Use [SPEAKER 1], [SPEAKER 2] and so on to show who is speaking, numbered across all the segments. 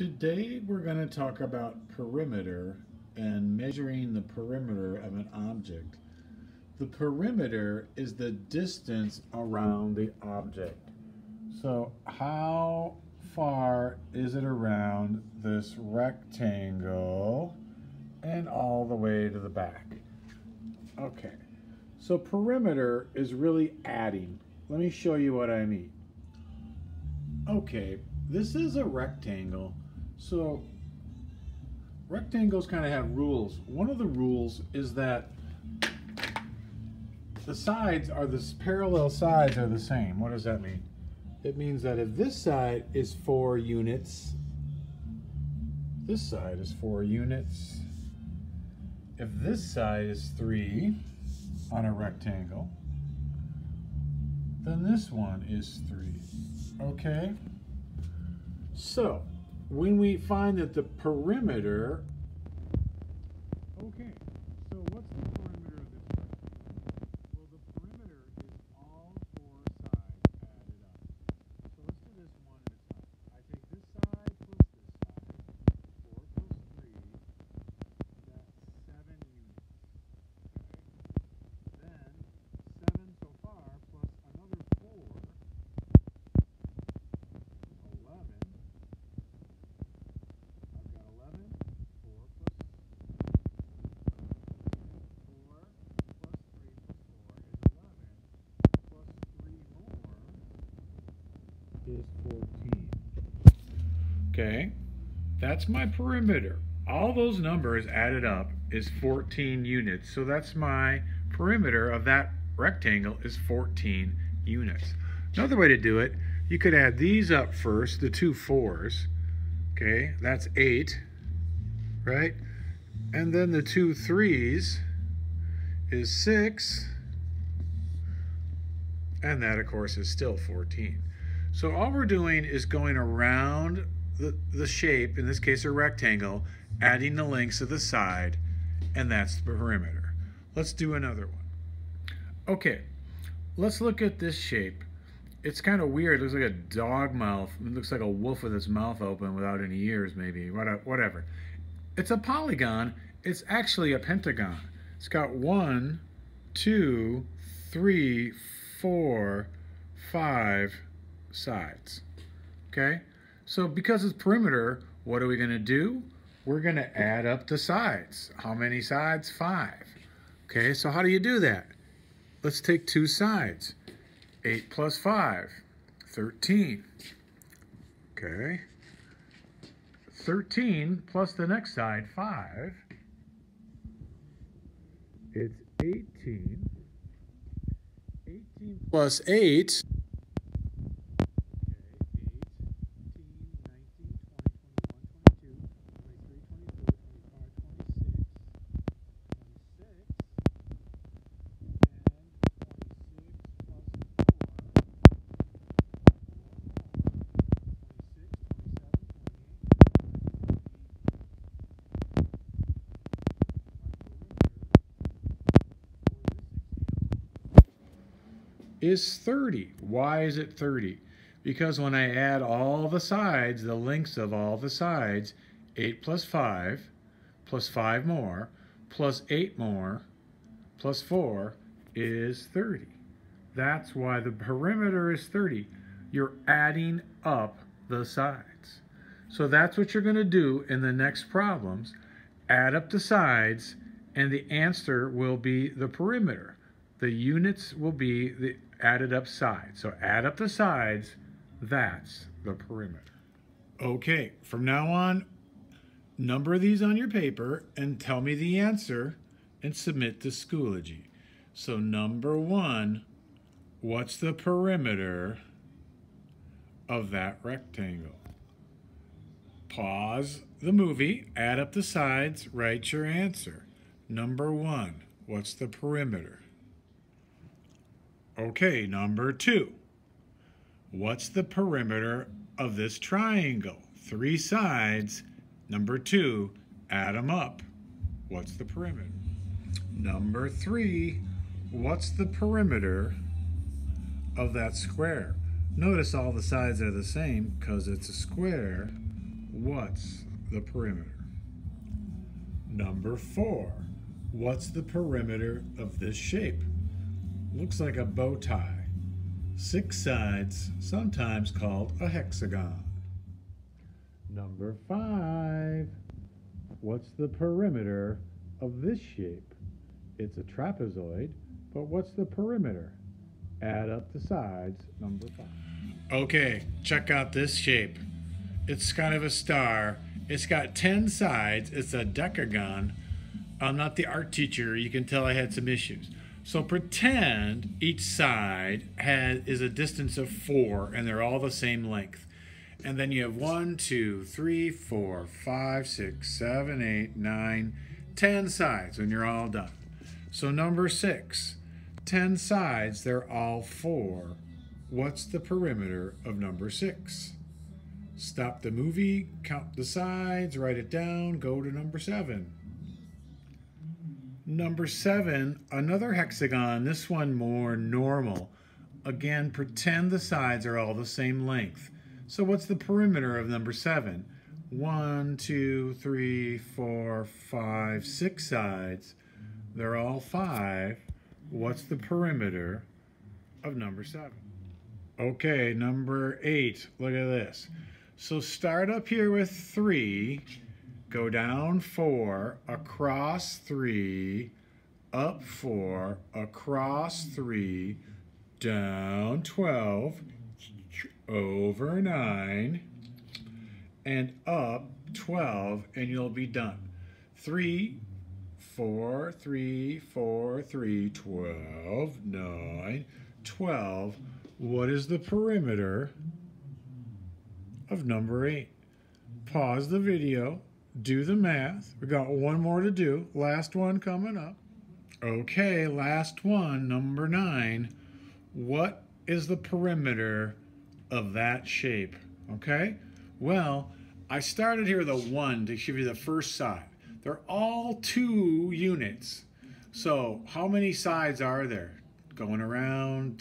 [SPEAKER 1] Today we're going to talk about perimeter and measuring the perimeter of an object. The perimeter is the distance around the object. So how far is it around this rectangle and all the way to the back? Okay, so perimeter is really adding. Let me show you what I mean. Okay, this is a rectangle. So rectangles kind of have rules. One of the rules is that the sides are parallel sides are the same. What does that mean? It means that if this side is 4 units, this side is 4 units. If this side is 3 on a rectangle, then this one is 3. Okay? So when we find that the perimeter, okay, so what's the perimeter of this rectangle? Well, the perimeter is all 4 sides added up. So let's do this one at a time. I take this side plus this side, 4 plus 3, that's 7 units. Okay? Then 7 so far plus another 4, 11. I've got 11, 4 plus 4 plus 3 plus 4 is 11, plus 3 more is 14. Okay, that's my perimeter. All those numbers added up is 14 units. So that's my perimeter of that rectangle is 14 units. Another way to do it, you could add these up first, the 2 4s. Okay, that's 8, right? And then the 2 3s is 6. And that, of course, is still 14. So all we're doing is going around the shape, in this case a rectangle, adding the lengths of the side, and that's the perimeter. Let's do another one. Okay, let's look at this shape. It's kind of weird. It looks like a dog mouth. It looks like a wolf with its mouth open without any ears, maybe. Whatever. It's a polygon. It's actually a pentagon. It's got 1, 2, 3, 4, 5 sides. Okay? So because it's perimeter, what are we going to do? We're going to add up the sides. How many sides? 5. Okay, so how do you do that? Let's take 2 sides. 8 plus 5, 13. Okay. 13 plus the next side, 5. It's 18. 18 plus 8. Is 30. Why is it 30? Because when I add all the sides, the lengths of all the sides, 8 plus 5, plus 5 more, plus 8 more, plus 4 is 30. That's why the perimeter is 30. You're adding up the sides. So that's what you're going to do in the next problems. Add up the sides, and the answer will be the perimeter. The units will be the added up sides. So add up the sides, that's the perimeter. Okay, from now on, number these on your paper and tell me the answer and submit to Schoology. So number 1, what's the perimeter of that rectangle? Pause the movie, add up the sides, write your answer. Number 1, what's the perimeter? Okay, number 2. What's the perimeter of this triangle? 3 sides. Number 2, add them up. What's the perimeter? Number 3, what's the perimeter of that square? Notice all the sides are the same because it's a square. What's the perimeter? Number 4. What's the perimeter of this shape? Looks like a bow tie. 6 sides, sometimes called a hexagon. Number 5. What's the perimeter of this shape? It's a trapezoid, but what's the perimeter? Add up the sides, number 5. Okay, check out this shape. It's kind of a star. It's got 10 sides. It's a decagon. I'm not the art teacher. You can tell I had some issues. So pretend each side is a distance of 4, and they're all the same length. And then you have 1, 2, 3, 4, 5, 6, 7, 8, 9, 10 sides when you're all done. So number 6, 10 sides, they're all 4. What's the perimeter of number 6? Stop the movie, count the sides, write it down, go to number 7. Number 7, another hexagon, this one more normal. Again, pretend the sides are all the same length. So what's the perimeter of number 7? 1, 2, 3, 4, 5, 6 sides. They're all 5. What's the perimeter of number 7? Okay, number 8. Look at this. So start up here with 3. Go down 4, across 3, up 4, across 3, down 12, over 9, and up 12, and you'll be done. 3, 4, 3, 4, 3, 12, 9, 12. What is the perimeter of number 8? Pause the video. Do the math. We got one more to do. Last one coming up. Okay, last one, number 9. What is the perimeter of that shape? Okay, well, I started here with a 1 to give you the first side. They're all 2 units. So how many sides are there? Going around.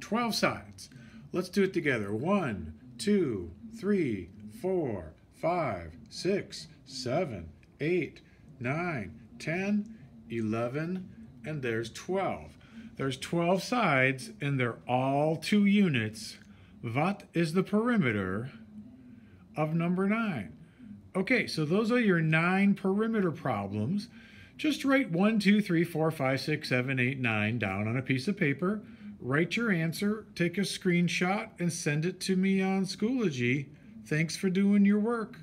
[SPEAKER 1] 12 sides. Let's do it together. 1, 2, 3, 4, 5, 6, 7, 8, 9, 10, 11, and there's 12. There's 12 sides, and they're all 2 units. What is the perimeter of number 9? Okay, so those are your 9 perimeter problems. Just write 1, 2, 3, 4, 5, 6, 7, 8, 9 down on a piece of paper. Write your answer, take a screenshot, and send it to me on Schoology. Thanks for doing your work.